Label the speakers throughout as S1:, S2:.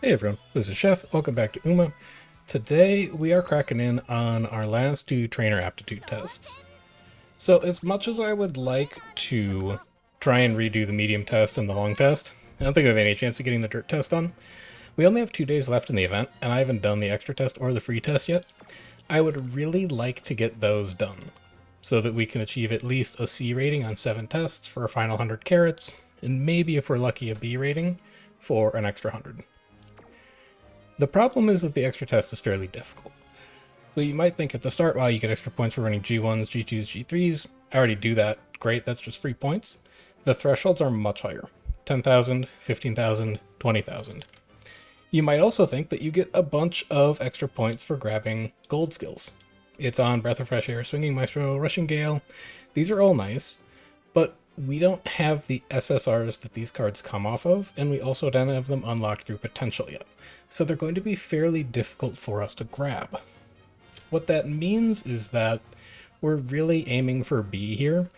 S1: Hey everyone, this is Chef. Welcome back to Uma. Today we are cracking in on our last two trainer aptitude tests. So as much as I would like to try and redo the medium test and the long test, I don't think we have any chance of getting the dirt test done. We only have 2 days left in the event, and I haven't done the extra test or the free test yet. I would really like to get those done, so that we can achieve at least a C rating on 7 tests for a final 100 carats, and maybe if we're lucky a B rating for an extra 100. The problem is that the extra test is fairly difficult. So you might think at the start, wow, you get extra points for running G1s, G2s, G3s. I already do that. Great, that's just free points. The thresholds are much higher. 10,000, 15,000, 20,000. You might also think that you get a bunch of extra points for grabbing gold skills. It's on Breath of Fresh Air, Swinging Maestro, Rushing Gale. These are all nice, but we don't have the SSRs that these cards come off of, and we also don't have them unlocked through potential yet. So they're going to be fairly difficult for us to grab. What that means is that we're really aiming for B here,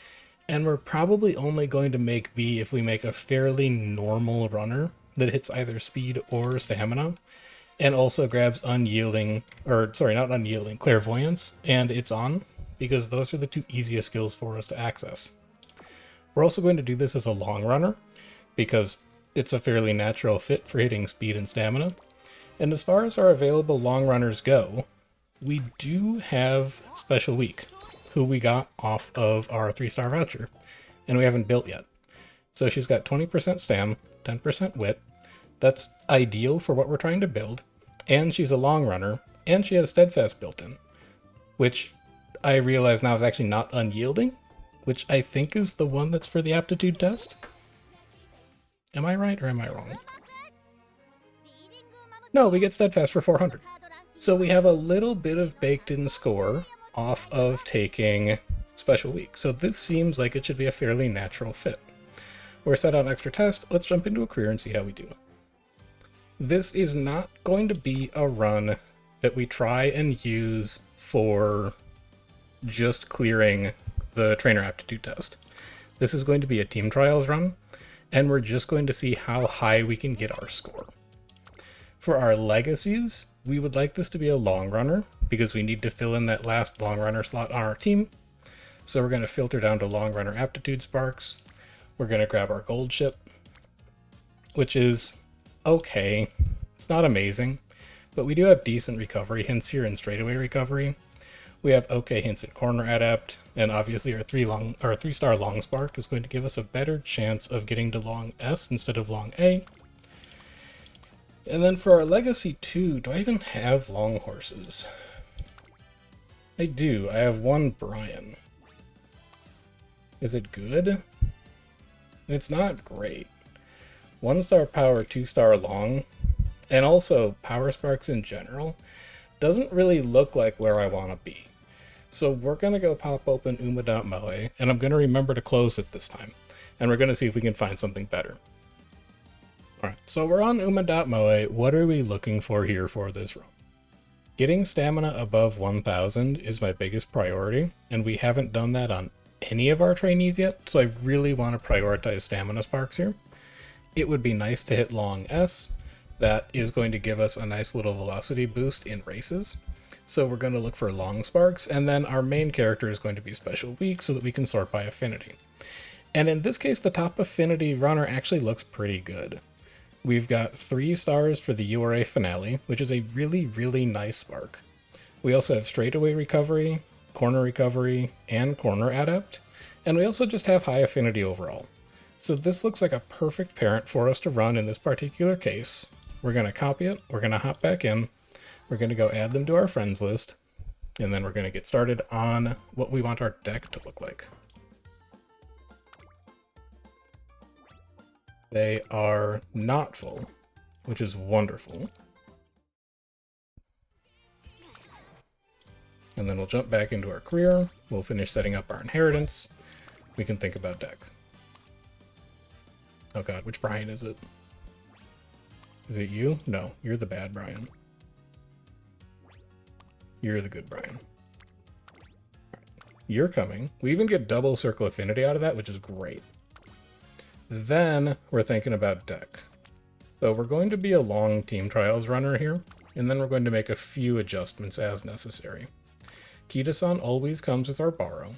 S1: and we're probably only going to make B if we make a fairly normal runner that hits either speed or stamina, and also grabs unyielding, or sorry, not unyielding, clairvoyance, and it's on, because those are the two easiest skills for us to access. We're also going to do this as a long runner, because it's a fairly natural fit for hitting speed and stamina. And as far as our available long runners go, we do have Special Week, who we got off of our 3-star voucher, and we haven't built yet. So she's got 20% stam, 10% wit. That's ideal for what we're trying to build, and she's a long runner, and she has steadfast built in, which I realize now is actually not unyielding, which I think is the one that's for the aptitude test. Am I right or am I wrong? No, we get steadfast for 400. So we have a little bit of baked in score off of taking Special Week. So this seems like it should be a fairly natural fit. We're set on extra test. Let's jump into a career and see how we do. This is not going to be a run that we try and use for just clearing the trainer aptitude test. This is going to be a team trials run, and we're just going to see how high we can get our score. For our legacies, we would like this to be a long runner because we need to fill in that last long runner slot on our team. So we're going to filter down to long runner aptitude sparks. We're going to grab our gold ship, which is okay. It's not amazing, but we do have decent recovery hints here and straightaway recovery. We have okay hints in corner adapt, and obviously our 3-star long spark is going to give us a better chance of getting to long S instead of long A. And then for our legacy 2, do I even have long horses? I do. I have one Brian. Is it good? It's not great. 1-star power, 2-star long, and also power sparks in general doesn't really look like where I want to be. So we're going to go pop open Umamusume, and I'm going to remember to close it this time. And we're going to see if we can find something better. Alright, so we're on Umamusume. What are we looking for here for this run? Getting stamina above 1000 is my biggest priority, and we haven't done that on any of our trainees yet, so I really want to prioritize stamina sparks here. It would be nice to hit long S. That is going to give us a nice little velocity boost in races. So we're going to look for long sparks, and then our main character is going to be Special Week so that we can sort by affinity. And in this case, the top affinity runner actually looks pretty good. We've got 3 stars for the URA finale, which is a really, really nice spark. We also have straightaway recovery, and corner adapt, and we also just have high affinity overall. So this looks like a perfect parent for us to run in this particular case. We're going to copy it, we're going to hop back in, we're going to go add them to our friends list, and then we're going to get started on what we want our deck to look like. They are not full, which is wonderful. And then we'll jump back into our career, we'll finish setting up our inheritance, we can think about deck. Oh god, which Brian is it? Is it you? No, you're the bad Brian. You're the good Brian. You're coming. We even get double circle affinity out of that, which is great. Then we're thinking about deck. So we're going to be a long team trials runner here, and then we're going to make a few adjustments as necessary. Kita-san always comes with our borrow.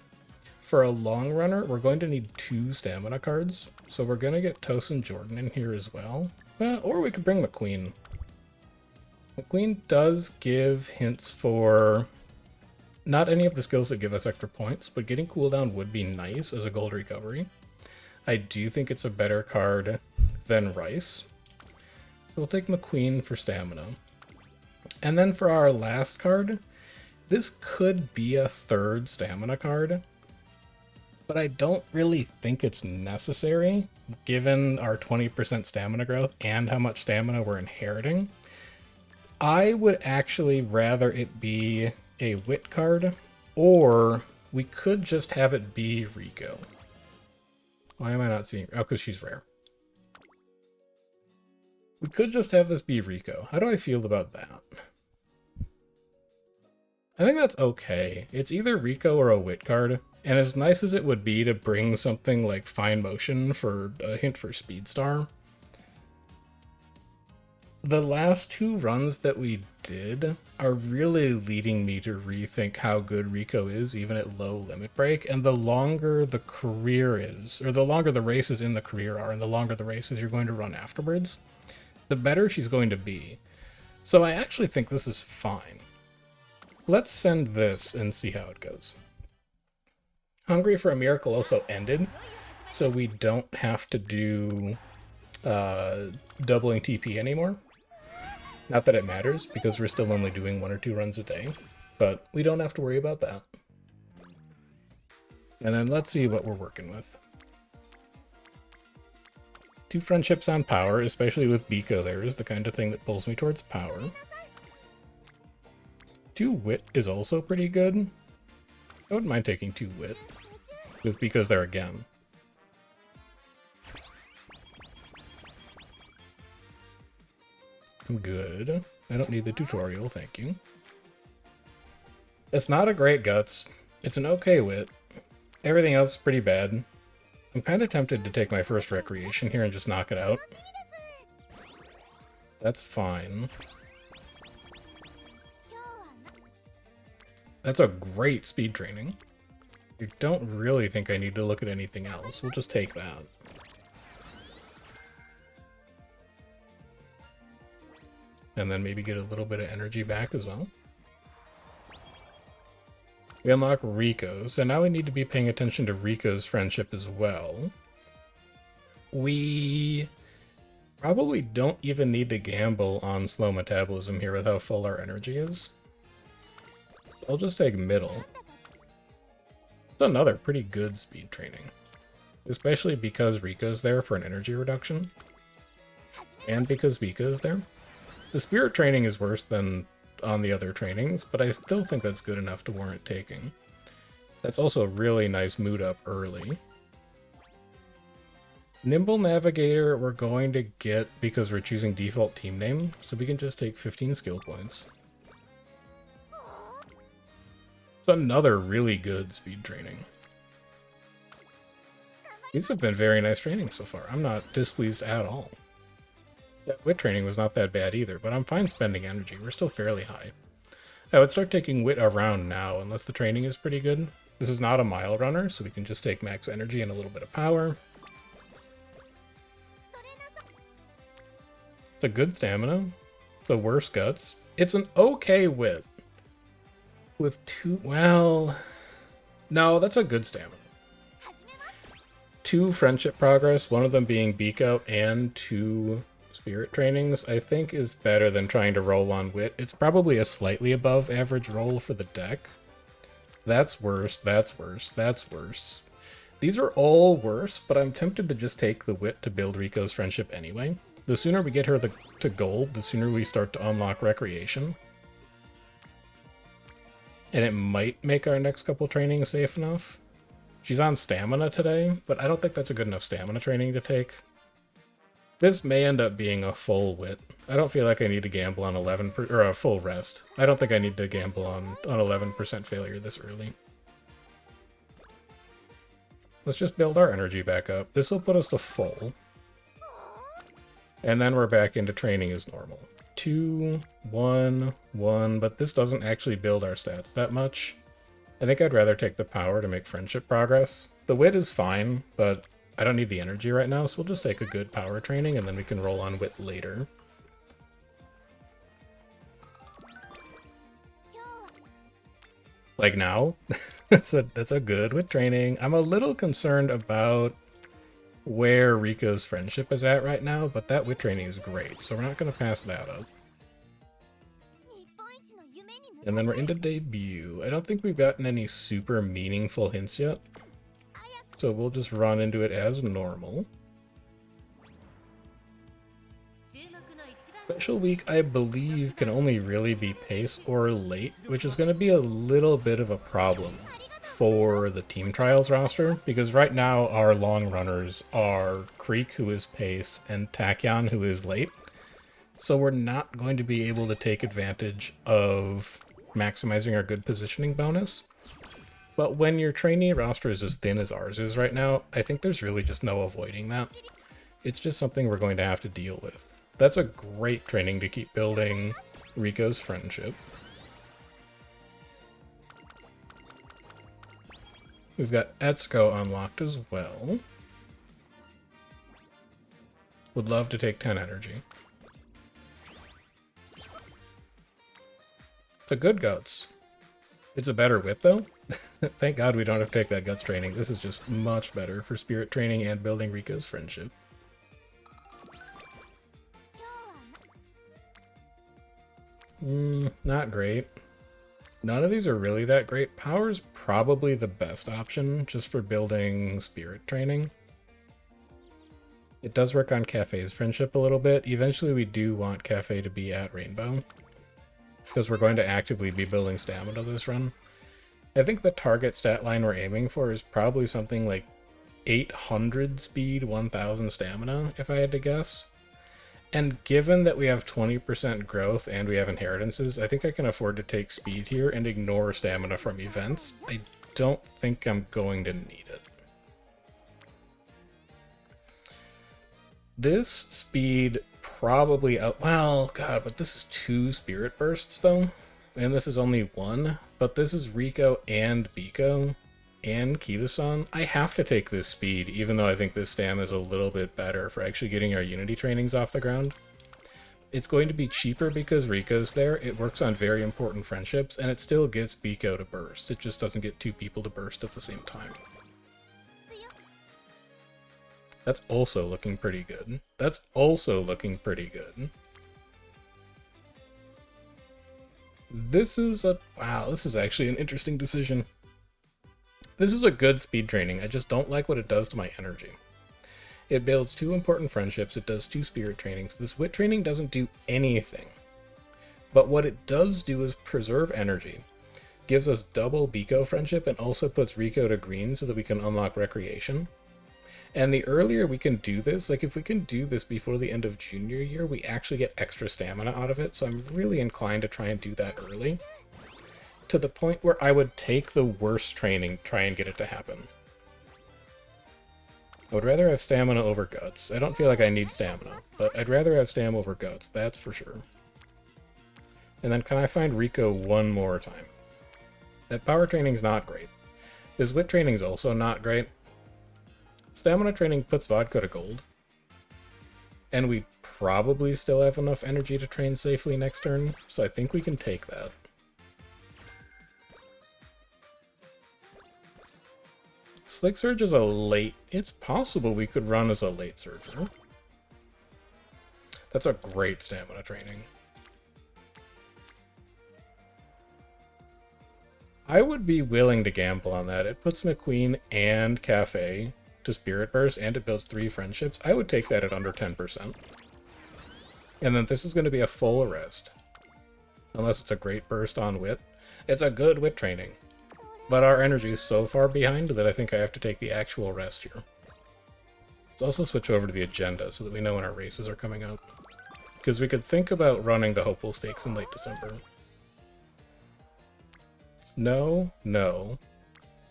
S1: For a long runner, we're going to need 2 stamina cards, so we're going to get Tosin Jordan in here as well. Or we could bring McQueen. McQueen does give hints for not any of the skills that give us extra points, but getting cooldown would be nice as a gold recovery. I do think it's a better card than Rice. So we'll take McQueen for stamina. And then for our last card, this could be a 3rd stamina card, but I don't really think it's necessary given our 20% stamina growth and how much stamina we're inheriting. I would actually rather it be a wit card, or we could just have it be Rico. Why am I not seeing? Oh, because she's rare. We could just have this be Rico. How do I feel about that? I think that's okay. It's either Rico or a wit card, and as nice as it would be to bring something like Fine Motion for a hint for Speedstar, the last 2 runs that we did are really leading me to rethink how good Rico is, even at low limit break. And the longer the career is, or the longer the races in the career are, and the longer the races you're going to run afterwards, the better she's going to be. So I actually think this is fine. Let's send this and see how it goes. Hungry for a Miracle also ended, so we don't have to do doubling TP anymore. Not that it matters, because we're still only doing 1 or 2 runs a day, but we don't have to worry about that. And then let's see what we're working with. 2 friendships on power, especially with Biko there, is the kind of thing that pulls me towards power. 2 wit is also pretty good. I wouldn't mind taking 2 wit, with Biko's there again. Good. I don't need the tutorial, thank you. It's not a great guts. It's an okay wit. Everything else is pretty bad. I'm kind of tempted to take my first recreation here and just knock it out. That's fine. That's a great speed training. I don't really think I need to look at anything else. We'll just take that. And then maybe get a little bit of energy back as well. We unlock Rico, so now we need to be paying attention to Rico's friendship as well. We probably don't even need to gamble on slow metabolism here with how full our energy is. I'll just take middle. It's another pretty good speed training, especially because Rico's there for an energy reduction, and because Biko's there. The spirit training is worse than on the other trainings, but I still think that's good enough to warrant taking. That's also a really nice mood up early. Nimble Navigator we're going to get because we're choosing default team name, so we can just take 15 skill points. It's another really good speed training. These have been very nice trainings so far. I'm not displeased at all. That wit training was not that bad either, but I'm fine spending energy. We're still fairly high. I would start taking wit around now, unless the training is pretty good. This is not a mile runner, so we can just take max energy and a little bit of power. It's a good stamina. It's a worse guts. It's an okay wit. With 2... well... no, that's a good stamina. 2 friendship progress, one of them being Biko, and 2... spirit trainings, I think is better than trying to roll on wit. It's probably a slightly above average roll for the deck. That's worse, that's worse, that's worse. These are all worse, but I'm tempted to just take the wit to build Rico's friendship anyway. The sooner we get her to gold, the sooner we start to unlock recreation. And it might make our next couple trainings safe enough. She's on stamina today, but I don't think that's a good enough stamina training to take. This may end up being a full wit. I don't feel like I need to gamble on 11% or a full rest. I don't think I need to gamble on 11% failure this early. Let's just build our energy back up. This will put us to full. And then we're back into training as normal. 2, 1, 1, but this doesn't actually build our stats that much. I think I'd rather take the power to make friendship progress. The wit is fine, but I don't need the energy right now, so we'll just take a good power training and then we can roll on wit later. Like now, that's a good wit training. I'm a little concerned about where Rico's friendship is at right now, but that wit training is great, so we're not going to pass that up. And then we're into debut. I don't think we've gotten any super meaningful hints yet, so we'll just run into it as normal. Special week, I believe, can only really be pace or late, which is going to be a little bit of a problem for the team trials roster, because right now our long runners are Creek, who is pace, and Tachyon, who is late. So we're not going to be able to take advantage of maximizing our good positioning bonus. But when your trainee roster is as thin as ours is right now, I think there's really just no avoiding that. It's just something we're going to have to deal with. That's a great training to keep building Rico's friendship. We've got Etsuko unlocked as well. Would love to take 10 energy. It's a good guts. It's a better wit though. Thank God we don't have to take that guts training. This is just much better for spirit training and building Rico's friendship. Not great. None of these are really that great. Power's probably the best option just for building spirit training. It does work on Cafe's friendship a little bit. Eventually we do want Cafe to be at Rainbow, because we're going to actively be building stamina this run. I think the target stat line we're aiming for is probably something like 800 speed, 1000 stamina, if I had to guess. And given that we have 20% growth and we have inheritances, I think I can afford to take speed here and ignore stamina from events. I don't think I'm going to need it. This speed probably well, God, but this is 2 spirit bursts though, and this is only 1, but this is Rico and Biko and Kiba-san. I have to take this speed, even though I think this stam is a little bit better for actually getting our Unity trainings off the ground. It's going to be cheaper because Rico's there, it works on very important friendships, and it still gets Biko to burst. It just doesn't get 2 people to burst at the same time. That's also looking pretty good. That's also looking pretty good. This is wow, this is actually an interesting decision. This is a good speed training, I just don't like what it does to my energy. It builds 2 important friendships, it does 2 spirit trainings. This wit training doesn't do anything. But what it does do is preserve energy. Gives us double Biko friendship and also puts Rico to green so that we can unlock recreation. And the earlier we can do this, like if we can do this before the end of junior year, we actually get extra stamina out of it, so I'm really inclined to try and do that early. To the point where I would take the worst training, try and get it to happen. I would rather have stamina over guts. I don't feel like I need stamina, but I'd rather have stam over guts, that's for sure. And then can I find Rico one more time? That power training's not great. This wit training's also not great. Stamina training puts Vodka to gold. And we probably still have enough energy to train safely next turn, so I think we can take that. Slick Surge is a late... It's possible we could run as a late Surger. That's a great stamina training. I would be willing to gamble on that. It puts McQueen and Cafe to Spirit Burst, and it builds 3 friendships. I would take that at under 10%. And then this is going to be a full arrest. Unless it's a great burst on wit. It's a good wit training. But our energy is so far behind that I think I have to take the actual rest here. Let's also switch over to the agenda so that we know when our races are coming up. Because we could think about running the Hopeful Stakes in late December. No, no.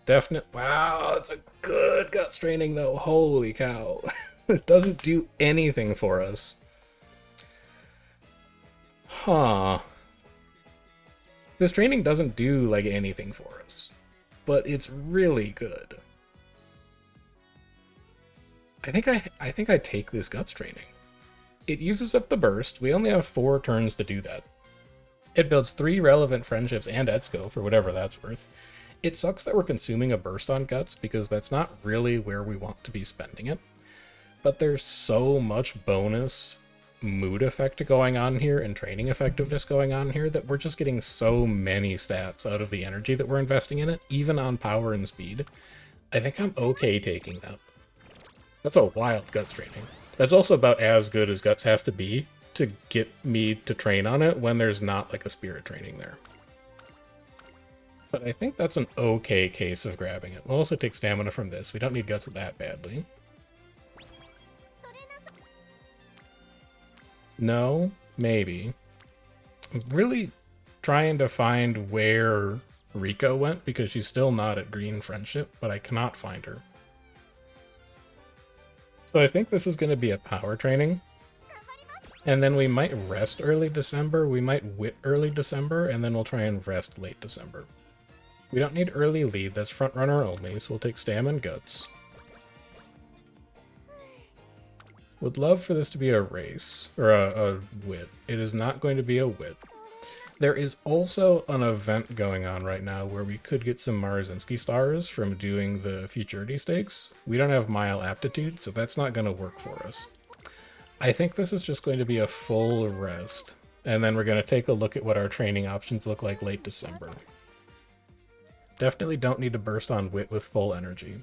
S1: Definite. Wow, it's a good guts training though. Holy cow. It doesn't do anything for us. Huh. This training doesn't do, like, anything for us, but it's really good. I think I take this Guts training. It uses up the burst. We only have 4 turns to do that. It builds 3 relevant friendships and Etsuko for whatever that's worth. It sucks that we're consuming a burst on Guts because that's not really where we want to be spending it. But there's so much bonus mood effect going on here and training effectiveness going on here that we're just getting so many stats out of the energy that we're investing in it, even on power and speed. I think I'm okay taking that. That's a wild Guts training. That's also about as good as Guts has to be to get me to train on it when there's not like a spirit training there. But I think that's an okay case of grabbing it. We'll also take stamina from this. We don't need Guts that badly. No, maybe. I'm really trying to find where Riko went because she's still not at Green Friendship, but I cannot find her. So I think this is going to be a power training. And then we might rest early December, we might wit early December, and then we'll try and rest late December. We don't need early lead, that's front runner only, so we'll take Stam and Guts. Would love for this to be a race, or a wit. It is not going to be a wit. There is also an event going on right now where we could get some Marzinski stars from doing the Futurity stakes. We don't have mile aptitude, so that's not going to work for us. I think this is just going to be a full rest, and then we're going to take a look at what our training options look like late December. Definitely don't need to burst on wit with full energy.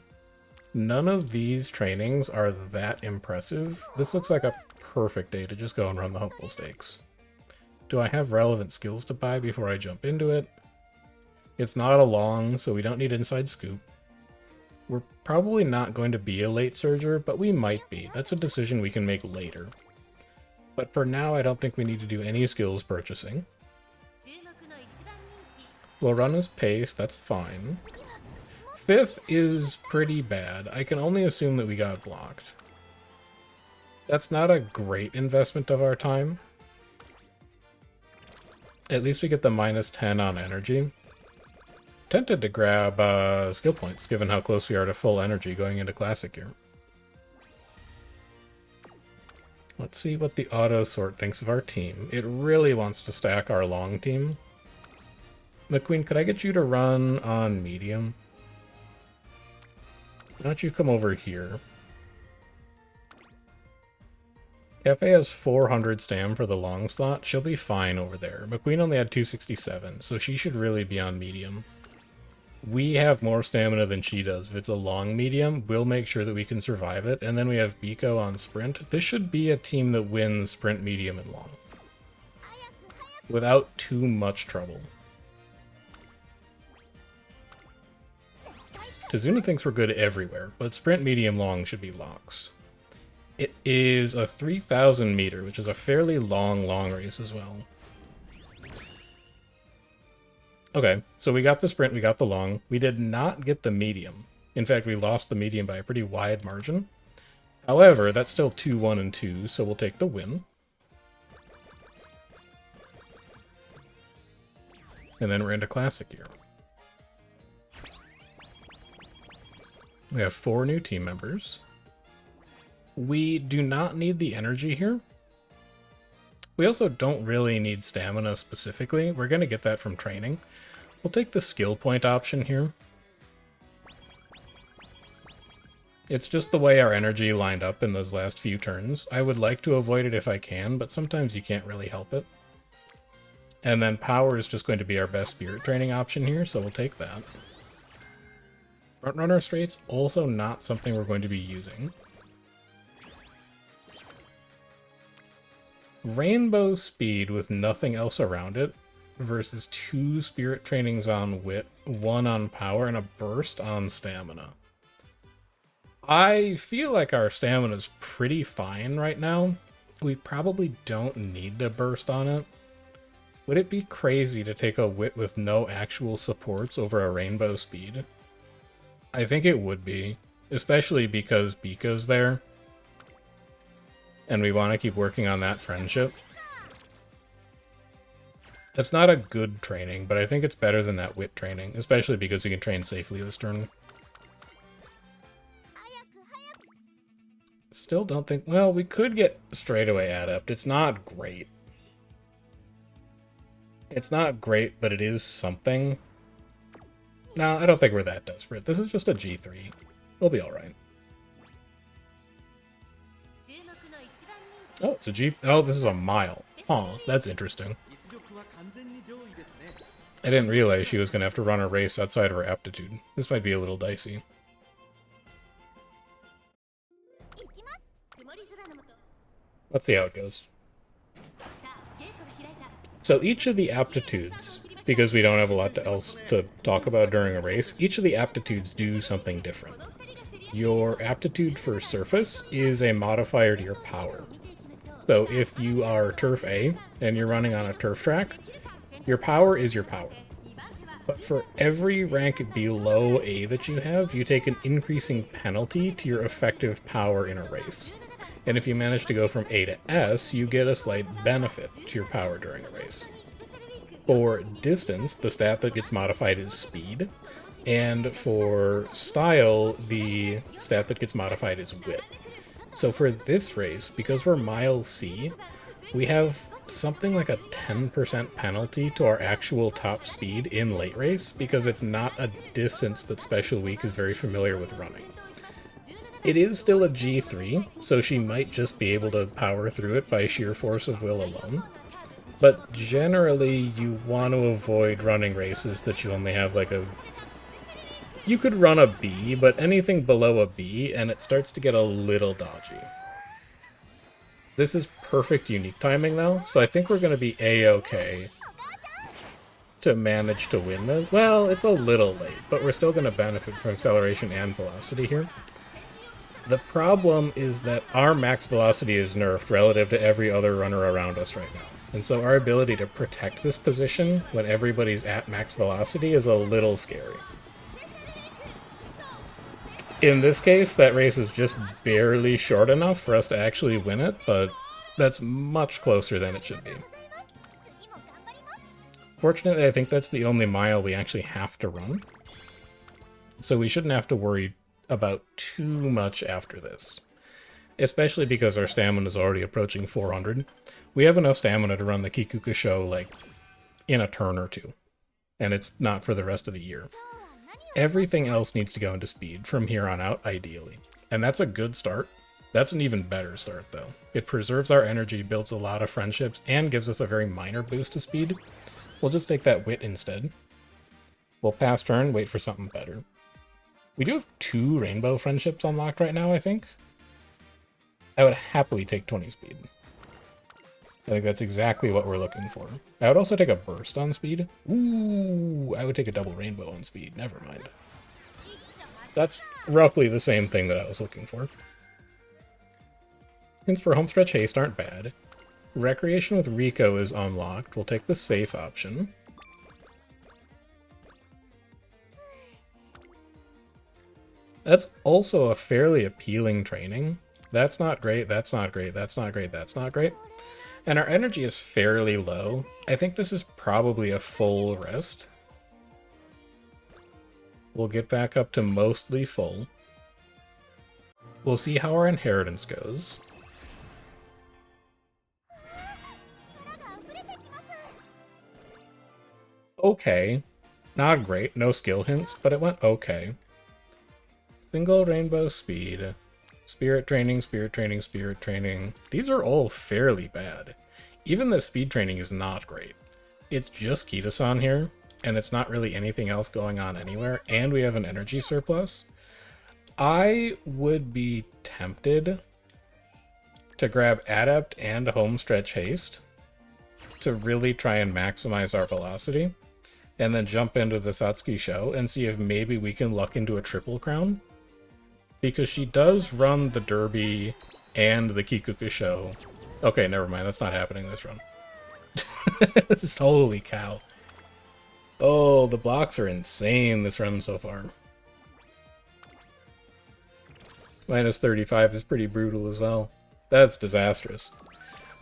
S1: None of these trainings are that impressive. This looks like a perfect day to just go and run the Hopeful Stakes. Do I have relevant skills to buy before I jump into it? It's not a long, so we don't need Inside Scoop. We're probably not going to be a late Surger, but we might be. That's a decision we can make later. But for now, I don't think we need to do any skills purchasing. We'll run his pace, that's fine. 5th is pretty bad. I can only assume that we got blocked. That's not a great investment of our time. At least we get the -10 on energy. Tempted to grab skill points, given how close we are to full energy going into Classic here. Let's see what the auto sort thinks of our team. It really wants to stack our long team. McQueen, could I get you to run on medium? Why don't you come over here? Cafe has 400 stam for the long slot. She'll be fine over there. McQueen only had 267, so she should really be on medium. We have more stamina than she does. If it's a long medium, we'll make sure that we can survive it. And then we have Biko on sprint. This should be a team that wins sprint, medium, and long. Without too much trouble. Tazuna thinks we're good everywhere, but sprint, medium, long should be locks. It is a 3,000 meter, which is a fairly long race as well. Okay, so we got the sprint, we got the long. We did not get the medium. In fact, we lost the medium by a pretty wide margin. However, that's still 2, 1, and 2, so we'll take the win. And then we're into Classic here. We have 4 new team members. We do not need the energy here. We also don't really need stamina specifically. We're going to get that from training. We'll take the skill point option here. It's just the way our energy lined up in those last few turns. I would like to avoid it if I can, but sometimes you can't really help it. And then power is just going to be our best spirit training option here, so we'll take that. Frontrunner straights, also not something we're going to be using. Rainbow speed with nothing else around it versus 2 spirit trainings on wit, 1 on power, and a burst on stamina. I feel like our stamina is pretty fine right now. We probably don't need to burst on it. Would it be crazy to take a wit with no actual supports over a rainbow speed? I think it would be, especially because Biko's there. And we want to keep working on that friendship. It's not a good training, but I think it's better than that wit training, especially because we can train safely this turn. Still don't think... Well, we could get straightaway adept. It's not great. It's not great, but it is something. No, I don't think we're that desperate. This is just a G3. We'll be alright. Oh, it's a G... Oh, this is a mile. Huh, that's interesting. I didn't realize she was going to have to run a race outside of her aptitude. This might be a little dicey. Let's see how it goes. So each of the aptitudes, because we don't have a lot else to talk about during a race, each of the aptitudes do something different. Your aptitude for surface is a modifier to your power. So if you are Turf A and you're running on a turf track, your power is your power. But for every rank below A that you have, you take an increasing penalty to your effective power in a race. And if you manage to go from A to S, you get a slight benefit to your power during a race. For distance, the stat that gets modified is speed. And for style, the stat that gets modified is wit. So for this race, because we're mile C, we have something like a 10% penalty to our actual top speed in late race, because it's not a distance that Special Week is very familiar with running. It is still a G3, so she might just be able to power through it by sheer force of will alone. But generally, you want to avoid running races that you only have like a... You could run a B, but anything below a B, and it starts to get a little dodgy. This is perfect unique timing, though, so I think we're going to be A-okay to manage to win this. Well, it's a little late, but we're still going to benefit from acceleration and velocity here. The problem is that our max velocity is nerfed relative to every other runner around us right now. And so our ability to protect this position when everybody's at max velocity is a little scary. In this case, that race is just barely short enough for us to actually win it, but that's much closer than it should be. Fortunately, I think that's the only mile we actually have to run. So we shouldn't have to worry about too much after this. Especially because our stamina is already approaching 400. We have enough stamina to run the Kikukusho, like, in a turn or two. And it's not for the rest of the year. Everything else needs to go into speed from here on out, ideally. And that's a good start. That's an even better start, though. It preserves our energy, builds a lot of friendships, and gives us a very minor boost to speed. We'll just take that wit instead. We'll pass turn, wait for something better. We do have 2 rainbow friendships unlocked right now, I think. I would happily take 20 speed. I think that's exactly what we're looking for. I would also take a burst on speed. Ooh, I would take a double rainbow on speed. Never mind. That's roughly the same thing that I was looking for. Hints for homestretch haste aren't bad. Recreation with Rico is unlocked. We'll take the safe option. That's also a fairly appealing training. That's not great, that's not great, that's not great, that's not great. And our energy is fairly low. I think this is probably a full rest. We'll get back up to mostly full. We'll see how our inheritance goes. Okay. Not great, no skill hints, but it went okay. Single rainbow speed. Spirit training, spirit training, spirit training. These are all fairly bad. Even the speed training is not great. It's just Kita-san here, and it's not really anything else going on anywhere, and we have an energy surplus. I would be tempted to grab Adept and Homestretch Haste to really try and maximize our velocity, and then jump into the Satsuki show and see if maybe we can luck into a triple crown. Because she does run the Derby and the Kikuku show. Okay, never mind. That's not happening this run. Holy cow. Oh, the blocks are insane this run so far. Minus 35 is pretty brutal as well. That's disastrous.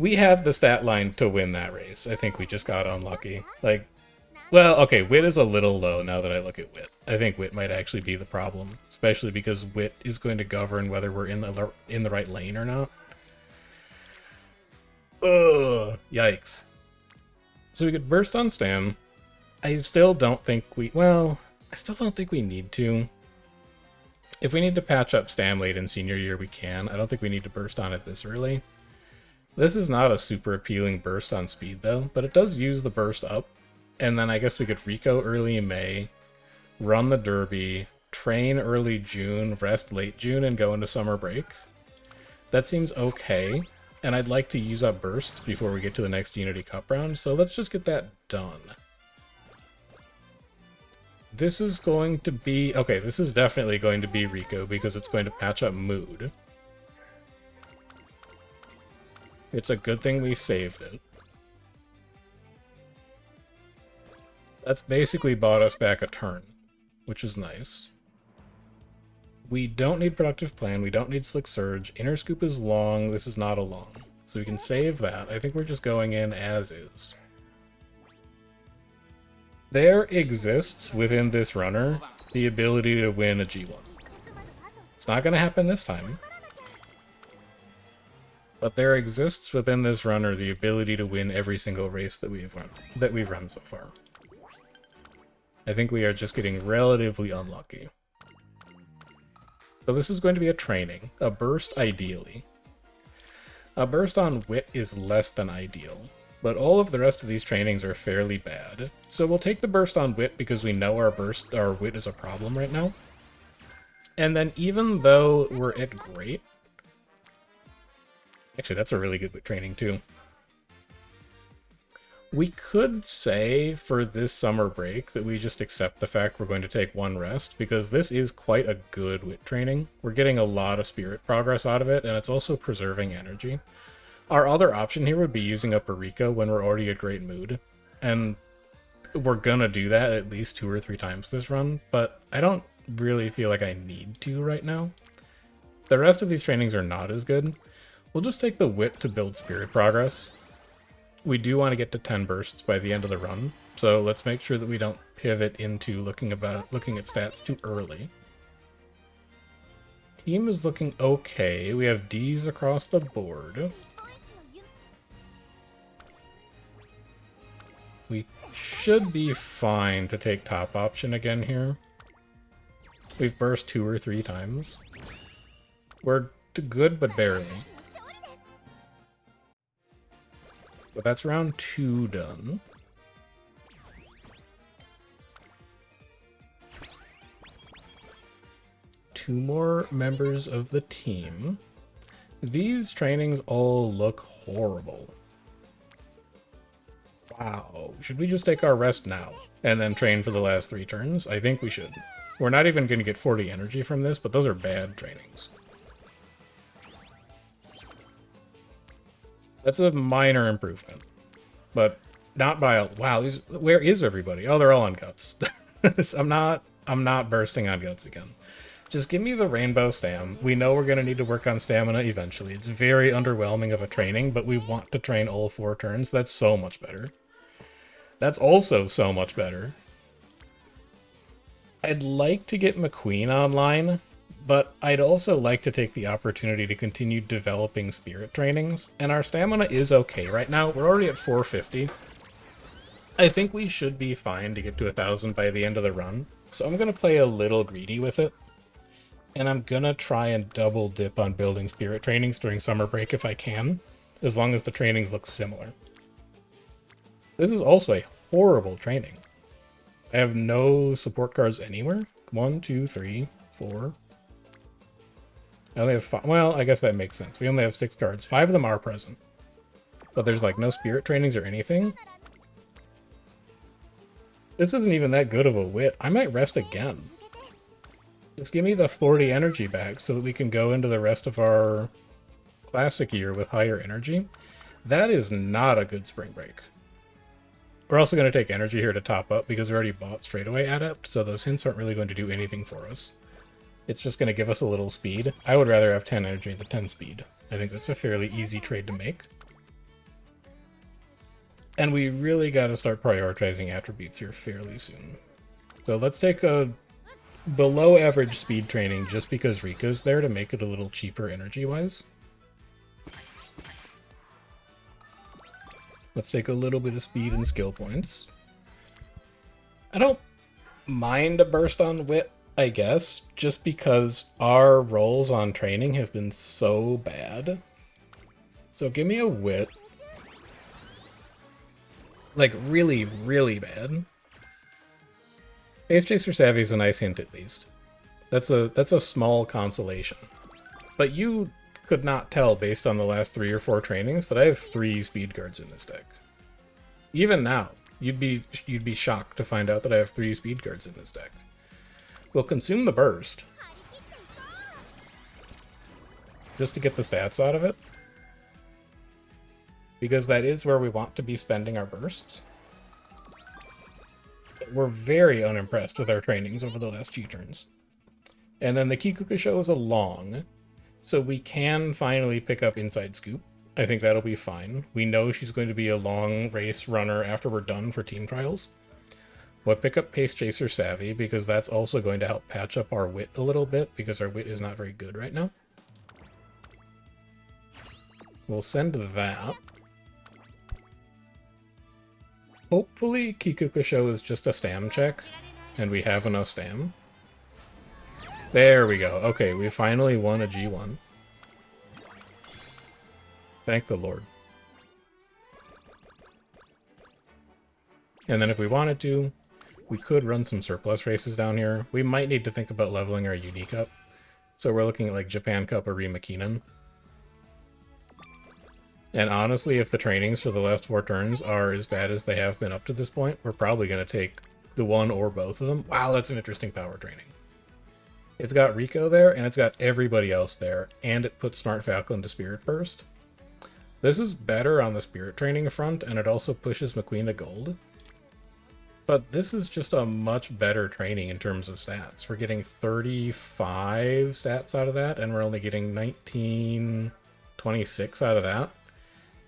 S1: We have the stat line to win that race. I think we just got unlucky. Like, well, okay, wit is a little low now that I look at wit. I think wit might actually be the problem, especially because wit is going to govern whether we're in the right lane or not. Ugh, yikes. So we could burst on Stam. I still don't think we need to. If we need to patch up Stam late in senior year, we can. I don't think we need to burst on it this early. This is not a super appealing burst on speed though, but it does use the burst up. And then I guess we could Rico early May, run the Derby, train early June, rest late June, and go into summer break. That seems okay. And I'd like to use up burst before we get to the next Unity Cup round, so let's just get that done. This is going to be... okay, this is definitely going to be Rico because it's going to patch up mood. It's a good thing we saved it. That's basically bought us back a turn, which is nice. We don't need Productive Plan, we don't need Slick Surge. Inner Scoop is long, this is not a long. So we can save that. I think we're just going in as is. There exists within this runner the ability to win a G1. It's not going to happen this time. But there exists within this runner the ability to win every single race that we've run so far. I think we are just getting relatively unlucky. So this is going to be a training. A burst, ideally. A burst on wit is less than ideal, but all of the rest of these trainings are fairly bad. So we'll take the burst on wit because we know our wit is a problem right now. And then even though we're at great... actually, that's a really good wit training too. We could say for this summer break that we just accept the fact we're going to take one rest, because this is quite a good wit training. We're getting a lot of spirit progress out of it, and it's also preserving energy. Our other option here would be using up a Rico when we're already at great mood, and we're gonna do that at least 2 or 3 times this run, but I don't really feel like I need to right now. The rest of these trainings are not as good. We'll just take the wit to build spirit progress. We do want to get to 10 bursts by the end of the run, so let's make sure that we don't pivot into looking at stats too early. Team is looking okay. We have Ds across the board. We should be fine to take top option again here. We've burst 2 or 3 times. We're good, but barely. But that's round 2 done. Two more members of the team. These trainings all look horrible. Wow. Should we just take our rest now and then train for the last 3 turns? I think we should. We're not even going to get 40 energy from this, but those are bad trainings. That's a minor improvement, but not by a... wow, where is everybody? Oh, they're all on guts. I'm not bursting on guts again. Just give me the rainbow stam. We know we're going to need to work on stamina eventually. It's very underwhelming of a training, but we want to train all 4 turns. That's so much better. That's also so much better. I'd like to get McQueen online, but I'd also like to take the opportunity to continue developing spirit trainings, and our stamina is okay right now. We're already at 450. I think we should be fine to get to 1,000 by the end of the run, so I'm going to play a little greedy with it, and I'm going to try and double dip on building spirit trainings during summer break if I can, as long as the trainings look similar. This is also a horrible training. I have no support cards anywhere. 1, 2, 3, 4... I only have 5. Well, I guess that makes sense. We only have 6 cards. 5 of them are present. But there's like no spirit trainings or anything. This isn't even that good of a wit. I might rest again. Just give me the 40 energy back so that we can go into the rest of our classic year with higher energy. That is not a good spring break. We're also going to take energy here to top up because we already bought straightaway adept, so those hints aren't really going to do anything for us. It's just going to give us a little speed. I would rather have 10 energy than 10 speed. I think that's a fairly easy trade to make. And we really got to start prioritizing attributes here fairly soon. So let's take a below average speed training just because Rika's there to make it a little cheaper energy-wise. Let's take a little bit of speed and skill points. I don't mind a burst on wit, I guess, just because our rolls on training have been so bad. So give me a wit. Like, really, really bad. Pace Chaser Savvy is a nice hint, at least. That's a small consolation. But you could not tell, based on the last 3 or 4 trainings, that I have 3 speed guards in this deck. Even now, you'd be shocked to find out that I have 3 speed guards in this deck. We'll consume the burst, just to get the stats out of it, because that is where we want to be spending our bursts. We're very unimpressed with our trainings over the last few turns. And then the Kikuka show is a long, so we can finally pick up Inside Scoop. I think that'll be fine. We know she's going to be a long race runner after we're done for team trials. We'll pick up Pace Chaser Savvy, because that's also going to help patch up our wit a little bit, because our wit is not very good right now. We'll send that. Hopefully Kikuka show is just a stam check, and we have enough stam. There we go. Okay, we finally won a G1. Thank the Lord. And then if we wanted to, we could run some surplus races down here. We might need to think about leveling our unique up. So we're looking at like Japan Cup or Rima Keenan. And honestly, if the trainings for the last 4 turns are as bad as they have been up to this point, we're probably going to take the one or both of them. Wow, that's an interesting power training. It's got Rico there, and it's got everybody else there, and it puts Smart Falcon to Spirit Burst. This is better on the Spirit training front, and it also pushes McQueen to gold. But this is just a much better training in terms of stats. We're getting 35 stats out of that, and we're only getting 1926 out of that.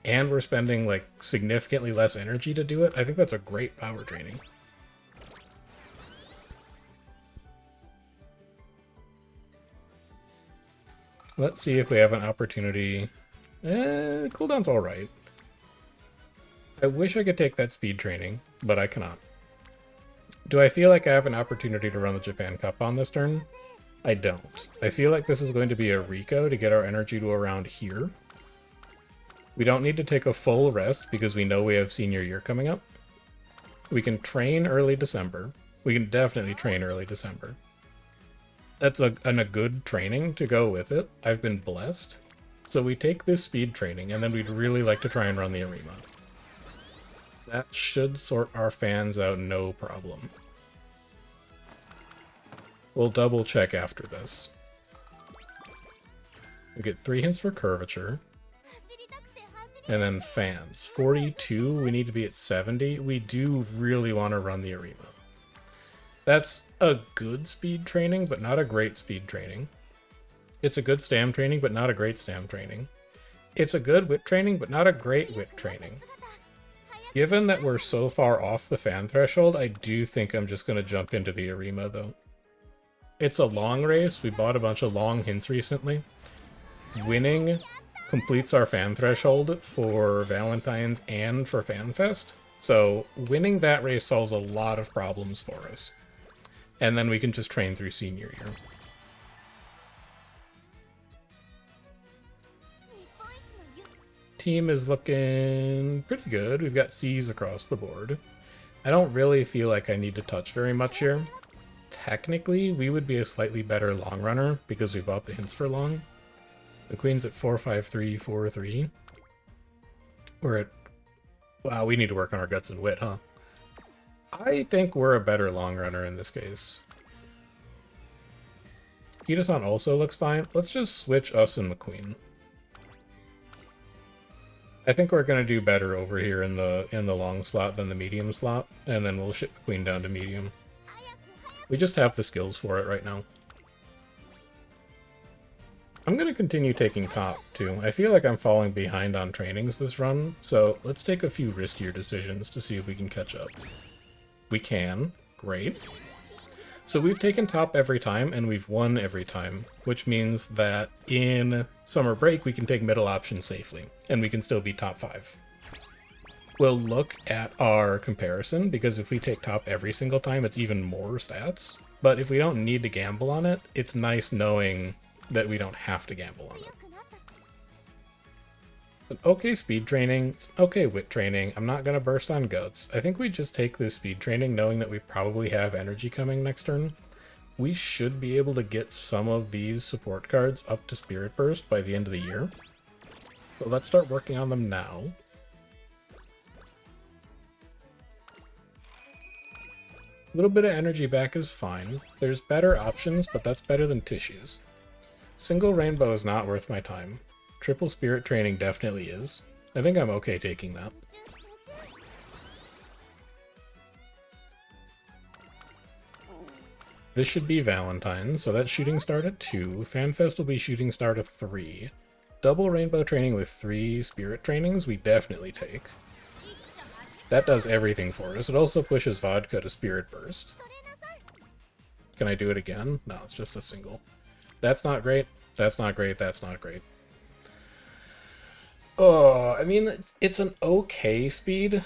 S1: And we're spending, like, significantly less energy to do it. I think that's a great power training. Let's see if we have an opportunity. Cooldown's alright. I wish I could take that speed training, but I cannot. Do I feel like I have an opportunity to run the Japan Cup on this turn? I don't. I feel like this is going to be a Rico to get our energy to around here. We don't need to take a full rest because we know we have senior year coming up. We can train early December. We can definitely train early December. That's a good training to go with it. I've been blessed. So we take this speed training, and then we'd really like to try and run the Arima. That should sort our fans out no problem. We'll double check after this. We get 3 hints for curvature. And then fans. 42, we need to be at 70. We do really want to run the Arima. That's a good speed training, but not a great speed training. It's a good stam training, but not a great stam training. It's a good wit training, but not a great wit training. Given that we're so far off the fan threshold, I do think I'm just going to jump into the Arima, though. It's a long race. We bought a bunch of long hints recently. Winning completes our fan threshold for Valentine's and for FanFest. So winning that race solves a lot of problems for us. And then we can just train through senior year. Team is looking pretty good. We've got C's across the board. I don't really feel like I need to touch very much here. Technically, we would be a slightly better long runner because we bought the hints for long. The Queen's at 4-5-3-4-3. We're at... Wow, we need to work on our guts and wit, huh? I think we're a better long runner in this case. Kita-san also looks fine. Let's just switch us and McQueen. I think we're going to do better over here in the long slot than the medium slot, and then we'll ship McQueen down to medium. We just have the skills for it right now. I'm going to continue taking top, too. I feel like I'm falling behind on trainings this run, so let's take a few riskier decisions to see if we can catch up. We can. Great. So we've taken top every time, and we've won every time, which means that in summer break we can take middle option safely, and we can still be top 5. We'll look at our comparison, because if we take top every single time, it's even more stats. But if we don't need to gamble on it, it's nice knowing that we don't have to gamble on it. It's an okay speed training, it's okay wit training. I'm not going to burst on goats. I think we just take this speed training knowing that we probably have energy coming next turn. We should be able to get some of these support cards up to Spirit Burst by the end of the year. So let's start working on them now. A little bit of energy back is fine. There's better options, but that's better than tissues. Single rainbow is not worth my time. Triple spirit training definitely is. I think I'm okay taking that. This should be Valentine, so that's shooting start at 2. FanFest will be shooting start at 3. Double rainbow training with 3 spirit trainings we definitely take. That does everything for us. It also pushes vodka to Spirit Burst. Can I do it again? No, it's just a single. That's not great. That's not great. That's not great. Oh, I mean, it's an okay speed.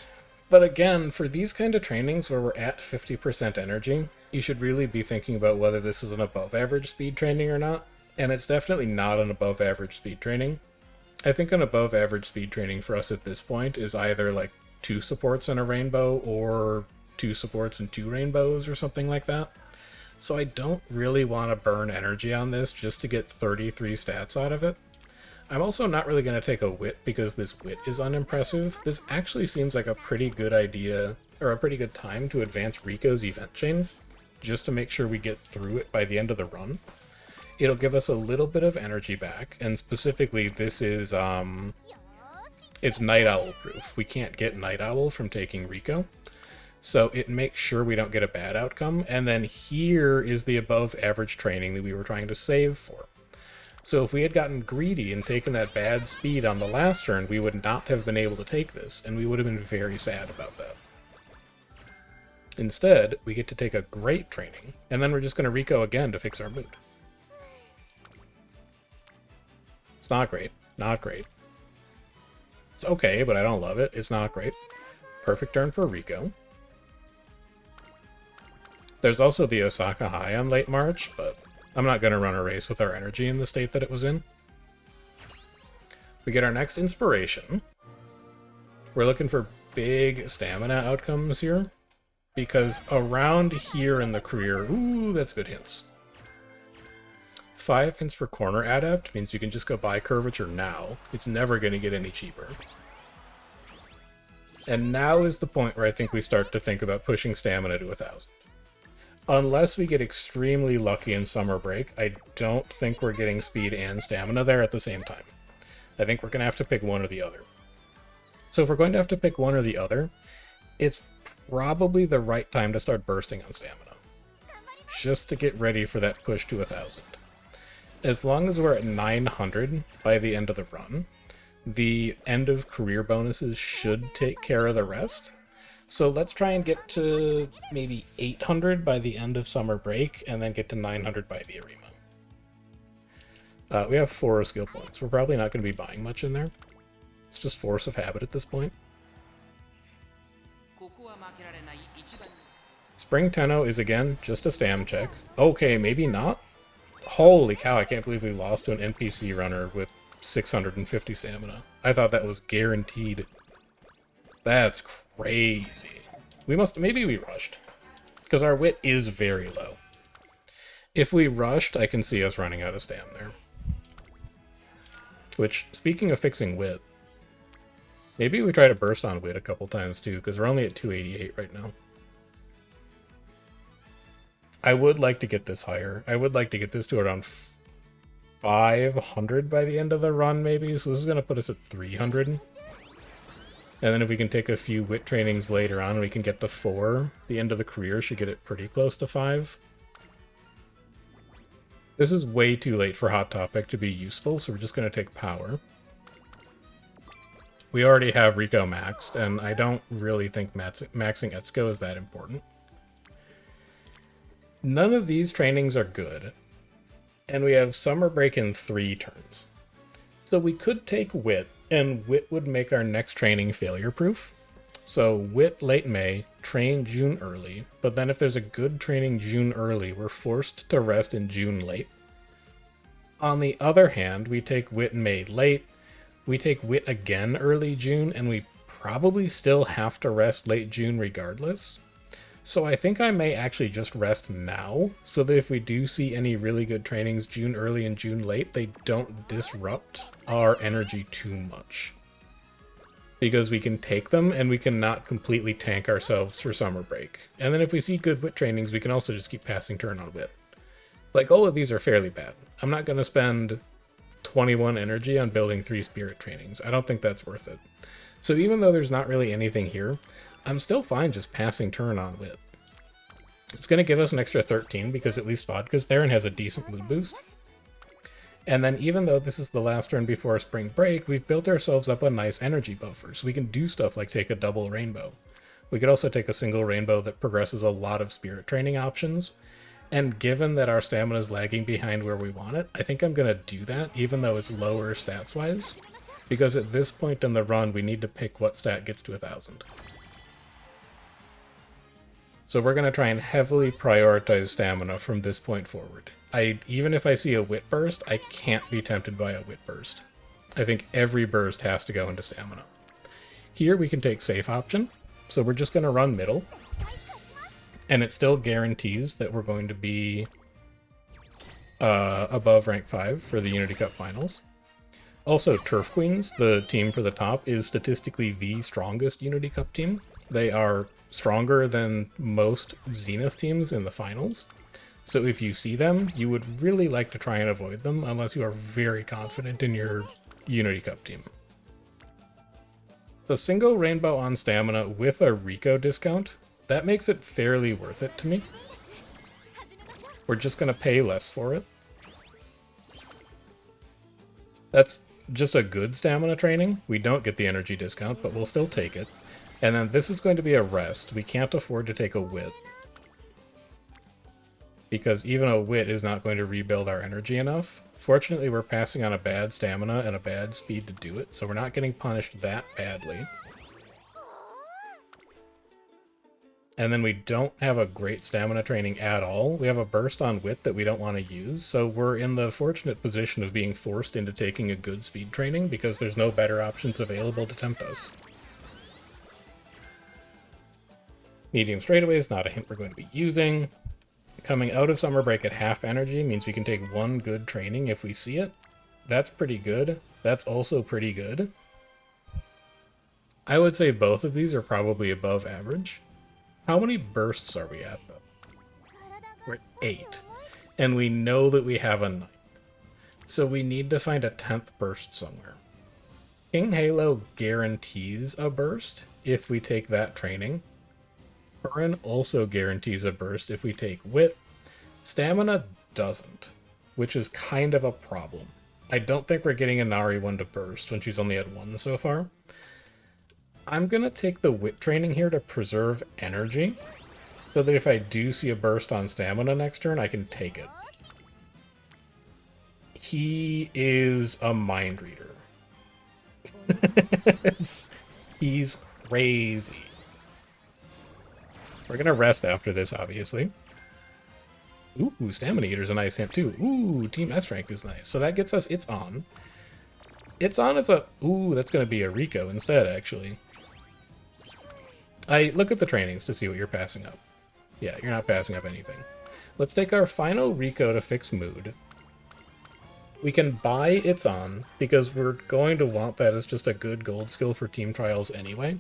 S1: But again, for these kind of trainings where we're at 50% energy, you should really be thinking about whether this is an above average speed training or not. And it's definitely not an above average speed training. I think an above average speed training for us at this point is either like 2 supports and a rainbow, or 2 supports and 2 rainbows, or something like that. So I don't really want to burn energy on this just to get 33 stats out of it. I'm also not really going to take a wit because this wit is unimpressive. This actually seems like a pretty good idea, or a pretty good time to advance Rico's event chain, just to make sure we get through it by the end of the run. It'll give us a little bit of energy back, and specifically this is, it's Night Owl proof. We can't get Night Owl from taking Rico. So it makes sure we don't get a bad outcome. And then here is the above average training that we were trying to save for. So if we had gotten greedy and taken that bad speed on the last turn, we would not have been able to take this, and we would have been very sad about that. Instead, we get to take a great training, and then we're just going to Rico again to fix our mood. It's not great. Not great. It's okay, but I don't love it. It's not great. Perfect turn for Rico. There's also the Osaka High on late March, but I'm not going to run a race with our energy in the state that it was in. We get our next inspiration. We're looking for big stamina outcomes here, because around here in the career, ooh, that's good hints. 5 hints for corner adept means you can just go buy curvature now. It's never going to get any cheaper. And now is the point where I think we start to think about pushing stamina to 1,000. Unless we get extremely lucky in summer break, I don't think we're getting speed and stamina there at the same time. I think we're going to have to pick one or the other. So if we're going to have to pick one or the other, it's probably the right time to start bursting on stamina, just to get ready for that push to 1,000. As long as we're at 900 by the end of the run, the end of career bonuses should take care of the rest. So let's try and get to maybe 800 by the end of summer break, and then get to 900 by the arena. We have 4 skill points. We're probably not going to be buying much in there. It's just force of habit at this point. Spring Tenno is again just a stam check. Okay, maybe not. Holy cow, I can't believe we lost to an NPC runner with 650 stamina. I thought that was guaranteed. That's crazy. Maybe we rushed, because our wit is very low. If we rushed, I can see us running out of stam there. Which, speaking of fixing wit, maybe we try to burst on wit a couple times too, because we're only at 288 right now. I would like to get this higher. I would like to get this to around 500 by the end of the run, maybe. So this is going to put us at 300. And then if we can take a few wit trainings later on, we can get to 4. The end of the career should get it pretty close to 5. This is way too late for Hot Topic to be useful, so we're just going to take Power. We already have Rico maxed, and I don't really think maxing Etsuko is that important. None of these trainings are good, and we have Summer Break in 3 turns. So we could take Wit, and Wit would make our next training failure-proof. So Wit late May, train June early, but then if there's a good training June early, we're forced to rest in June late. On the other hand, we take Wit May late, we take Wit again early June, and we probably still have to rest late June regardless. So I think I may actually just rest now, so that if we do see any really good trainings June early and June late, they don't disrupt our energy too much. Because we can take them, and we can not completely tank ourselves for Summer Break. And then if we see good Wit trainings, we can also just keep passing turn on Wit. Like, all of these are fairly bad. I'm not going to spend 21 energy on building 3 Spirit trainings. I don't think that's worth it. So even though there's not really anything here, I'm still fine just passing turn on Wit. It's going to give us an extra 13, because at least Vodka's there and has a decent mood boost. And then even though this is the last turn before Spring Break, we've built ourselves up a nice energy buffer, so we can do stuff like take a double rainbow. We could also take a single rainbow that progresses a lot of Spirit training options. And given that our stamina is lagging behind where we want it, I think I'm going to do that, even though it's lower stats-wise. Because at this point in the run, we need to pick what stat gets to 1,000. So we're going to try and heavily prioritize stamina from this point forward. Even if I see a Wit burst, I can't be tempted by a Wit burst. I think every burst has to go into stamina. Here we can take safe option, so we're just going to run middle. And it still guarantees that we're going to be above rank 5 for the Unity Cup finals. Also, Turf Queens, the team for the top, is statistically the strongest Unity Cup team. They are stronger than most Zenith teams in the finals. So if you see them, you would really like to try and avoid them unless you are very confident in your Unity Cup team. The single rainbow on stamina with a Rico discount, that makes it fairly worth it to me. We're just going to pay less for it. That's just a good stamina training. We don't get the energy discount, but we'll still take it. And then this is going to be a rest. We can't afford to take a Wit, because even a Wit is not going to rebuild our energy enough. Fortunately, we're passing on a bad stamina and a bad speed to do it, so we're not getting punished that badly. And then we don't have a great stamina training at all. We have a burst on Wit that we don't want to use, so we're in the fortunate position of being forced into taking a good speed training because there's no better options available to tempt us. Medium straightaway is not a hint we're going to be using. Coming out of Summer Break at half energy means we can take one good training if we see it. That's pretty good. That's also pretty good. I would say both of these are probably above average. How many bursts are we at, though? We're at 8. And we know that we have a 9th. So we need to find a 10th burst somewhere. King Halo guarantees a burst if we take that training. Purin also guarantees a burst if we take Wit. Stamina doesn't, which is kind of a problem. I don't think we're getting a Nari one to burst when she's only at 1 so far. I'm going to take the Wit training here to preserve energy, so that if I do see a burst on stamina next turn, I can take it. He is a mind reader. He's crazy. We're going to rest after this, obviously. Ooh, Stamina Eater's a nice hint, too. Ooh, Team S rank is nice. So that gets us It's On. It's On is a... Ooh, that's going to be a Rico instead, actually. I look at the trainings to see what you're passing up. Yeah, you're not passing up anything. Let's take our final Rico to fix mood. We can buy It's On, because we're going to want that as just a good gold skill for team trials anyway.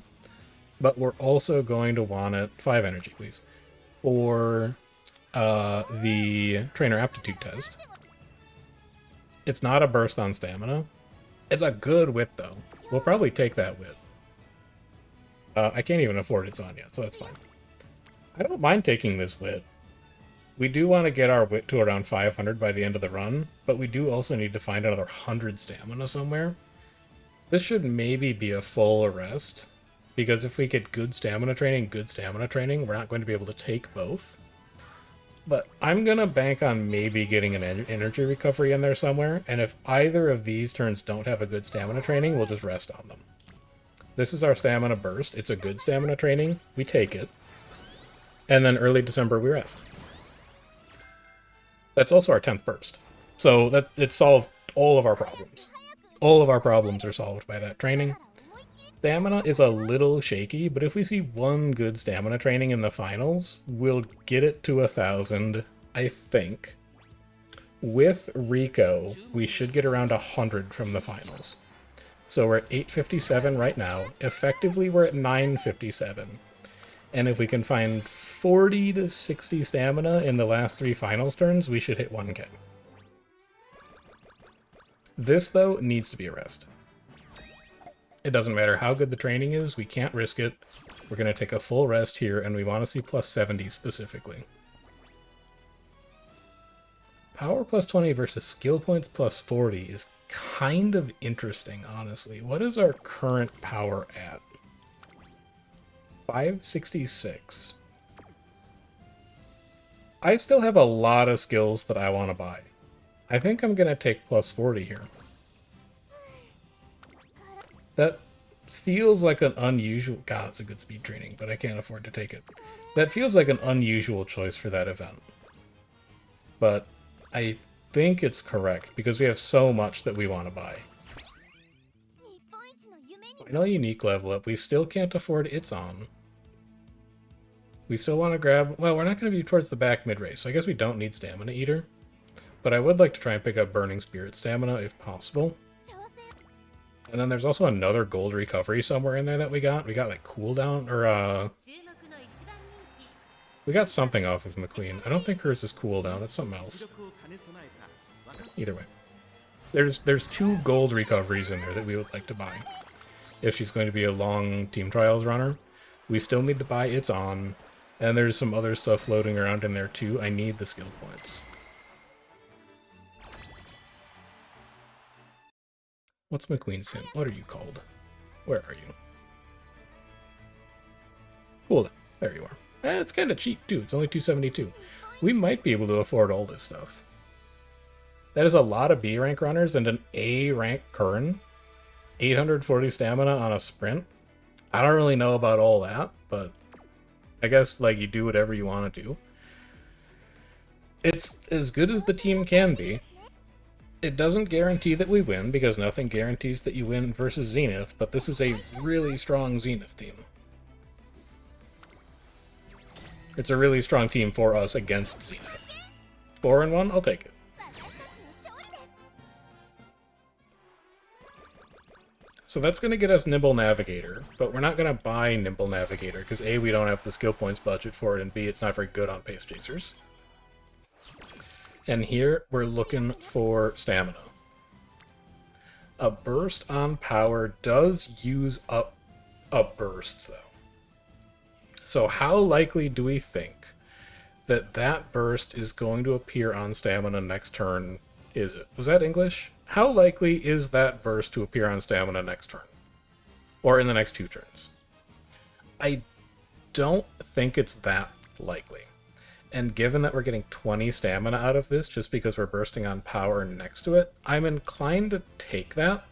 S1: But we're also going to want it, 5 energy please, for the trainer aptitude test. It's not a burst on stamina. It's a good Wit though. We'll probably take that Wit. I can't even afford It's On yet, so that's fine. I don't mind taking this Wit. We do want to get our wit to around 500 by the end of the run, but we do also need to find another 100 stamina somewhere. This should maybe be a full rest, because if we get good stamina training, we're not going to be able to take both. But I'm going to bank on maybe getting an energy recovery in there somewhere, and if either of these turns don't have a good stamina training, we'll just rest on them. This is our stamina burst. It's a good stamina training. We take it. And then early December, we rest. That's also our 10th burst. So that it solved all of our problems. All of our problems are solved by that training. Stamina is a little shaky, but if we see one good stamina training in the finals, we'll get it to 1,000, I think. With Rico, we should get around 100 from the finals. So we're at 857 right now. Effectively, we're at 957. And if we can find 40 to 60 stamina in the last 3 finals turns, we should hit 1k. This, though, needs to be a rest. It doesn't matter how good the training is, we can't risk it. We're going to take a full rest here, and we want to see plus 70 specifically. Power plus 20 versus skill points plus 40 is kind of interesting, honestly. What is our current power at? 566. I still have a lot of skills that I want to buy. I think I'm going to take plus 40 here. That feels like an unusual... God, it's a good speed training, but I can't afford to take it. That feels like an unusual choice for that event. But I think it's correct, because we have so much that we want to buy. Final unique level up. We still can't afford It's On. We still want to grab... Well, we're not going to be towards the back mid-race, so I guess we don't need Stamina Eater. But I would like to try and pick up Burning Spirit Stamina, if possible. And then there's also another gold recovery somewhere in there that we got. We got, like, cooldown, or, we got something off of McQueen. I don't think hers is cooldown. It's something else. Either way. There's 2 gold recoveries in there that we would like to buy. If she's going to be a long Team Trials runner. We still need to buy It's On. And there's some other stuff floating around in there too. I need the skill points. What's McQueen's Sin? What are you called? Where are you? Cool. There you are. It's kind of cheap too. It's only 272. We might be able to afford all this stuff. That is a lot of B rank runners and an A rank Curran. 840 stamina on a sprint. I don't really know about all that, but I guess, like, you do whatever you want to do. It's as good as the team can be. It doesn't guarantee that we win, because nothing guarantees that you win versus Zenith, but this is a really strong Zenith team. It's a really strong team for us against Zenith. 4-1, I'll take it. So that's going to get us Nimble Navigator, but we're not going to buy Nimble Navigator, because A, we don't have the skill points budget for it, and B, it's not very good on Pace Chasers. And here, we're looking for stamina. A burst on power does use up a burst, though. So how likely do we think that that burst is going to appear on stamina next turn? Is it? Was that English? How likely is that burst to appear on stamina next turn? Or in the next 2 turns? I don't think it's that likely. And given that we're getting 20 stamina out of this just because we're bursting on power next to it, I'm inclined to take that.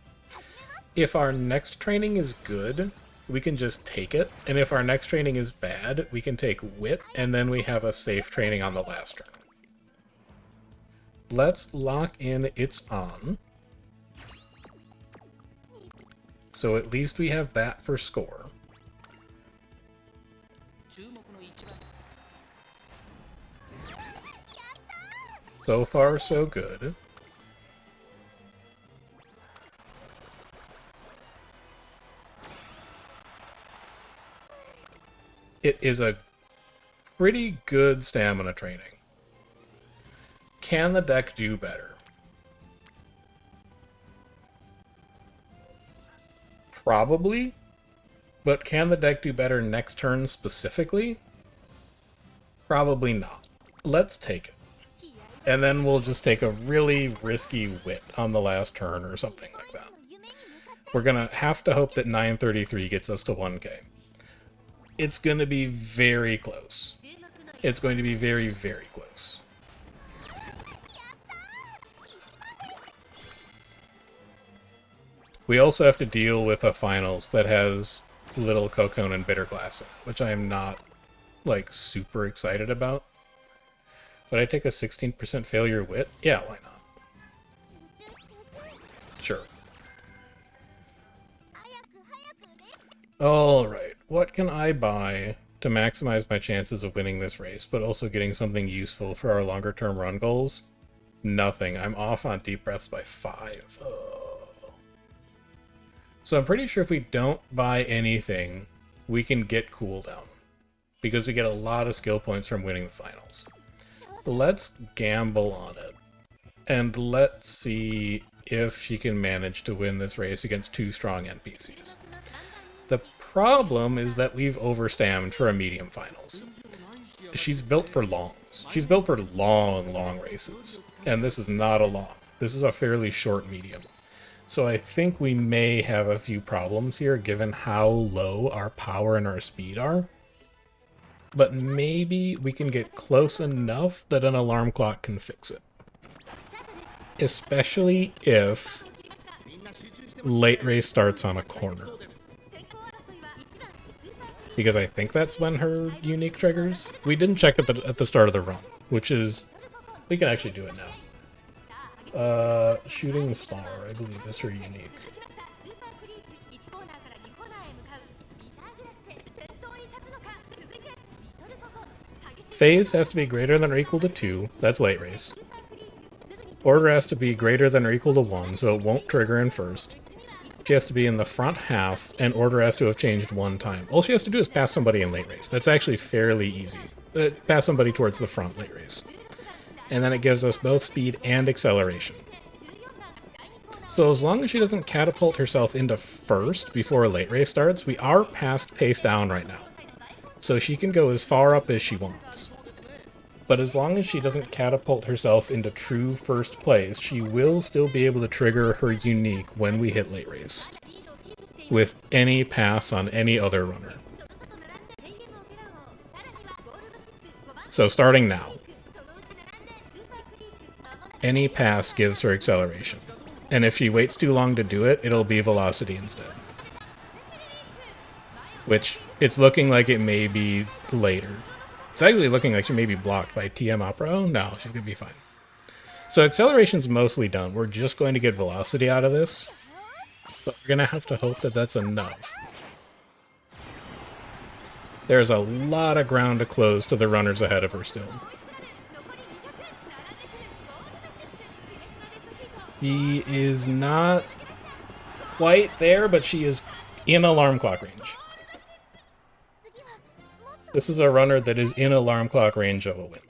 S1: If our next training is good, we can just take it. And if our next training is bad, we can take Wit, and then we have a safe training on the last turn. Let's lock in It's On. So at least we have that for score. So far, so good. It is a pretty good stamina training. Can the deck do better? Probably. But can the deck do better next turn specifically? Probably not. Let's take it. And then we'll just take a really risky wit on the last turn or something like that. We're gonna have to hope that 933 gets us to 1k. It's gonna be very close. It's going to be very, very close. We also have to deal with a finals that has little Cocone and Bitter Glass in it, which I am not, like, super excited about. Would I take a 16% failure wit? Yeah, why not? Sure. Alright, what can I buy to maximize my chances of winning this race, but also getting something useful for our longer term run goals? Nothing. I'm off on deep breaths by 5. So I'm pretty sure if we don't buy anything, we can get cooldown, because we get a lot of skill points from winning the finals. Let's gamble on it, and let's see if she can manage to win this race against 2 strong NPCs. The problem is that we've overstammed for a medium finals. She's built for longs. She's built for long, long races, and this is not a long. This is a fairly short medium. So I think we may have a few problems here, given how low our power and our speed are. But maybe we can get close enough that an alarm clock can fix it. Especially if late race starts on a corner. Because I think that's when her unique triggers. We didn't check at the start of the run, which is... we can actually do it now. Shooting Star, I believe, is her unique. Phase has to be greater than or equal to 2. That's late race. Order has to be greater than or equal to 1, so it won't trigger in first. She has to be in the front half, and order has to have changed 1 time. All she has to do is pass somebody in late race. That's actually fairly easy. Pass somebody towards the front late race. And then it gives us both speed and acceleration. So as long as she doesn't catapult herself into first before a late race starts, we are past pace down right now. So she can go as far up as she wants. But as long as she doesn't catapult herself into true first place, she will still be able to trigger her unique when we hit late race, with any pass on any other runner. So starting now, any pass gives her acceleration. And if she waits too long to do it, it'll be velocity instead. Which, it's looking like it may be later. It's actually looking like she may be blocked by TM Opera. Oh, no, she's going to be fine. So acceleration's mostly done. We're just going to get velocity out of this. But we're going to have to hope that that's enough. There's a lot of ground to close to the runners ahead of her still. She is not quite there, but she is in alarm clock range. This is a runner that is in alarm clock range of a win.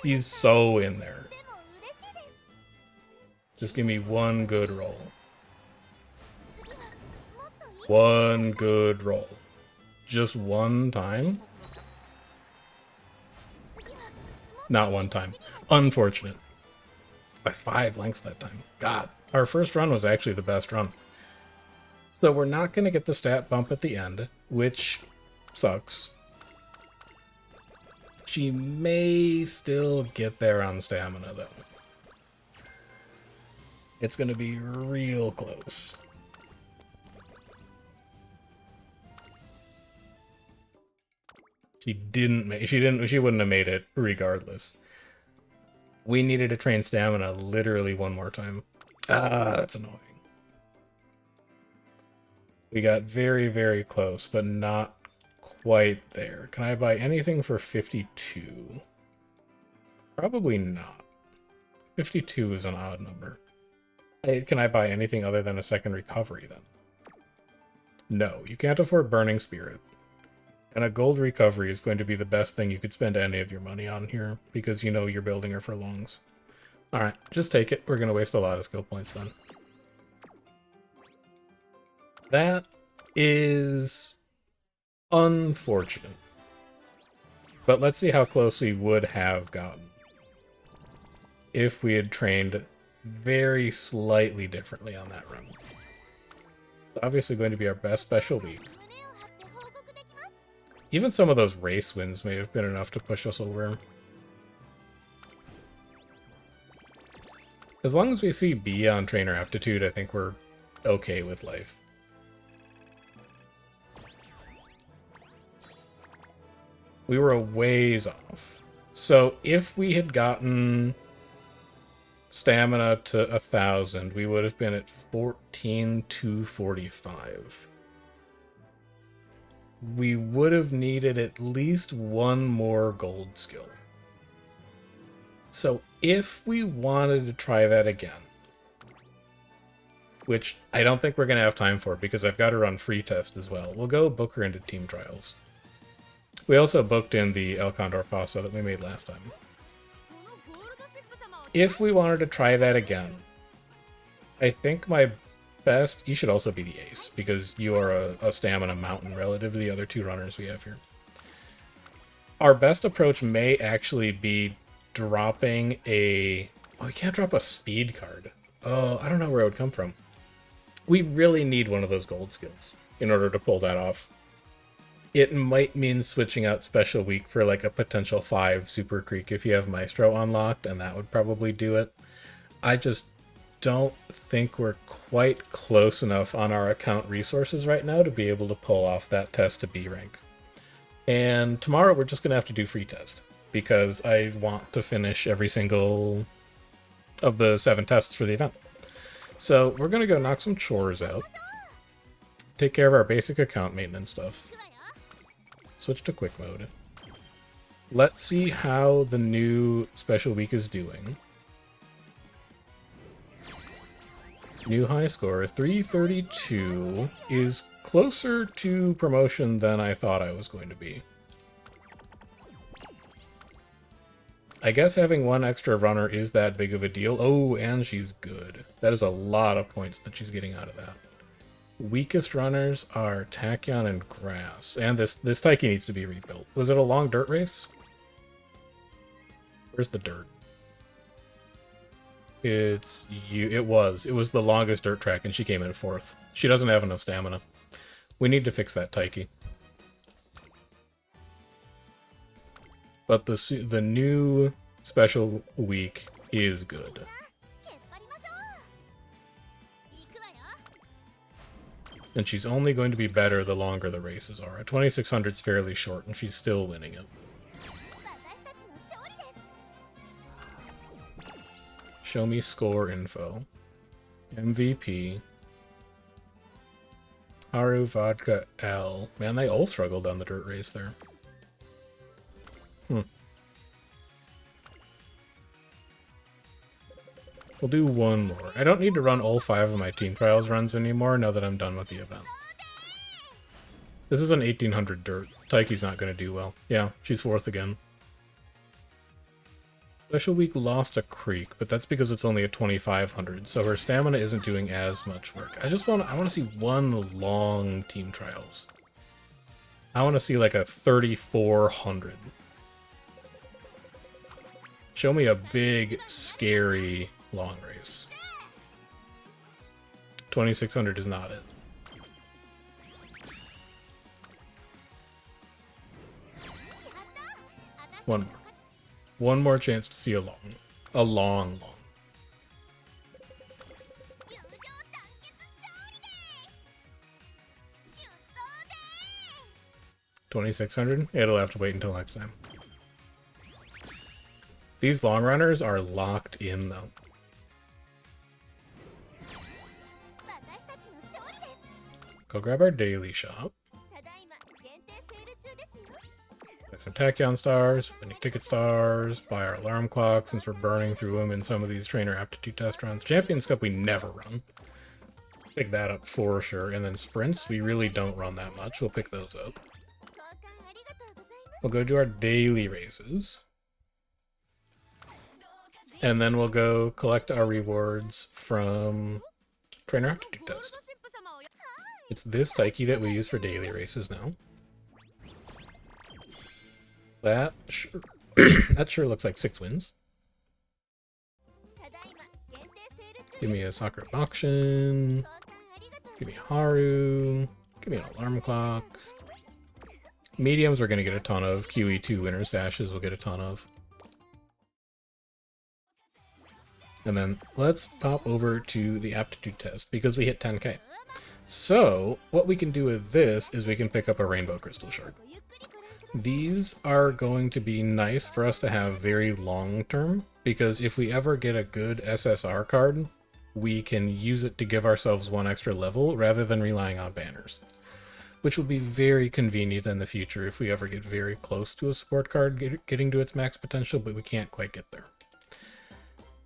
S1: She's so in there. Just give me one good roll. One good roll. Just one time? Not one time. Unfortunate. By 5 lengths that time. God. Our first run was actually the best run. So we're not going to get the stat bump at the end, which sucks. She may still get there on stamina, though. It's going to be real close. She wouldn't have made it regardless. We needed to train stamina literally one more time. That's annoying. We got very, very close, but not quite there. Can I buy anything for 52? Probably not. 52 is an odd number. Can I buy anything other than a second recovery, then? No, you can't afford Burning Spirit. And a gold recovery is going to be the best thing you could spend any of your money on here, because you know you're building her for longs. Alright, just take it. We're going to waste a lot of skill points then. That is unfortunate. But let's see how close we would have gotten if we had trained very slightly differently on that run. It's obviously going to be our best special week. Even some of those race wins may have been enough to push us over. As long as we see B on trainer aptitude, I think we're okay with life. We were a ways off. So if we had gotten stamina to 1,000, we would have been at 14,245. We would have needed at least one more gold skill. So if we wanted to try that again, which I don't think we're going to have time for because I've got to run free test as well, we'll go book her into team trials. We also booked in the El Condor Paso that we made last time. If we wanted to try that again, I think my best... You should also be the ace, because you are a stamina mountain relative to the other two runners we have here. Our best approach may actually be dropping a... Oh, we can't drop a speed card. Oh, I don't know where it would come from. We really need one of those gold skills in order to pull that off. It might mean switching out Special Week for like a potential 5 Super Creek if you have Maestro unlocked, and that would probably do it. I just don't think we're quite close enough on our account resources right now to be able to pull off that test to B rank. And tomorrow we're just going to have to do free test, because I want to finish every single of the 7 tests for the event. So we're going to go knock some chores out, take care of our basic account maintenance stuff, switch to quick mode. Let's see how the new special week is doing. New high score, 332, is closer to promotion than I thought I was going to be. I guess having one extra runner is that big of a deal. Oh, and she's good. That is a lot of points that she's getting out of that. Weakest runners are Tachyon and Grass. And this Taiki needs to be rebuilt. Was it a long dirt race? Where's the dirt? It's you. It was the longest dirt track, and she came in 4th. She doesn't have enough stamina. We need to fix that Taiki. But the new special week is good. And she's only going to be better the longer the races are. At 2600 is fairly short, and she's still winning it. Show me score info. MVP. Haru, Vodka, L. Man, they all struggled on the dirt race there. We'll do one more. I don't need to run all 5 of my team trials runs anymore now that I'm done with the event. This is an 1800 dirt. Taiki's not going to do well. Yeah, she's 4th again. Special week lost a creek, but that's because it's only a 2500, so her stamina isn't doing as much work. I want to see one long team trials. I want to see like a 3400. Show me a big, scary long race. 2600 is not it. One more chance to see a long. 2600? It'll have to wait until next time. These long runners are locked in though. Go grab our daily shop. Buy some Tachyon stars, winning ticket stars, buy our alarm clock since we're burning through them in some of these trainer aptitude test runs. Champions Cup we never run. Pick that up for sure. And then sprints, we really don't run that much. We'll pick those up. We'll go do our daily races. And then we'll go collect our rewards from trainer aptitude test. It's this Taiki that we use for daily races now. That sure, that sure looks like 6 wins. Give me a soccer auction. Give me Haru. Give me an alarm clock. Mediums we're going to get a ton of. QE2 winner sashes we'll get a ton of. And then let's pop over to the aptitude test because we hit 10k. So what we can do with this is we can pick up a rainbow crystal shard. These are going to be nice for us to have very long term, because if we ever get a good SSR card, we can use it to give ourselves 1 extra level rather than relying on banners, which will be very convenient in the future if we ever get very close to a support card getting to its max potential, but we can't quite get there.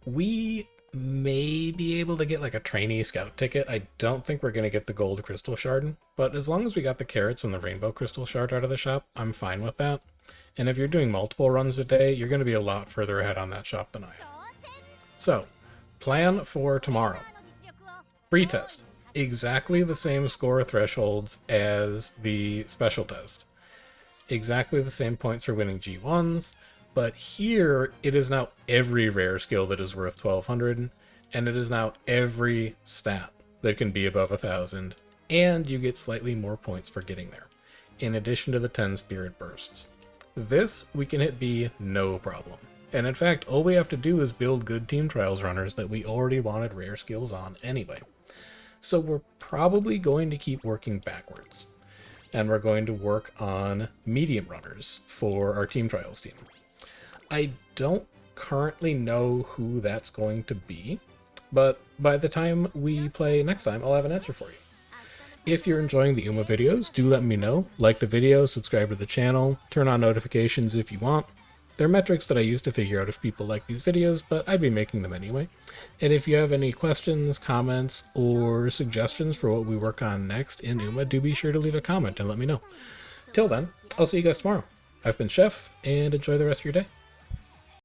S1: We may be able to get like a trainee scout ticket. I don't think we're going to get the gold crystal shard, but as long as we got the carrots and the rainbow crystal shard out of the shop, I'm fine with that. And if you're doing multiple runs a day, you're going to be a lot further ahead on that shop than I am. So, plan for tomorrow. Free test. Exactly the same score thresholds as the special test. Exactly the same points for winning G1s. But here, it is now every rare skill that is worth 1200, and it is now every stat that can be above 1000, and you get slightly more points for getting there, in addition to the 10 spirit bursts. This, we can hit B no problem. And in fact, all we have to do is build good team trials runners that we already wanted rare skills on anyway. So we're probably going to keep working backwards, and we're going to work on medium runners for our team trials team. I don't currently know who that's going to be, but by the time we play next time, I'll have an answer for you. If you're enjoying the Uma videos, do let me know. Like the video, subscribe to the channel, turn on notifications if you want. They're metrics that I use to figure out if people like these videos, but I'd be making them anyway. And if you have any questions, comments, or suggestions for what we work on next in Uma, do be sure to leave a comment and let me know. Till then, I'll see you guys tomorrow. I've been Chef, and enjoy the rest of your day.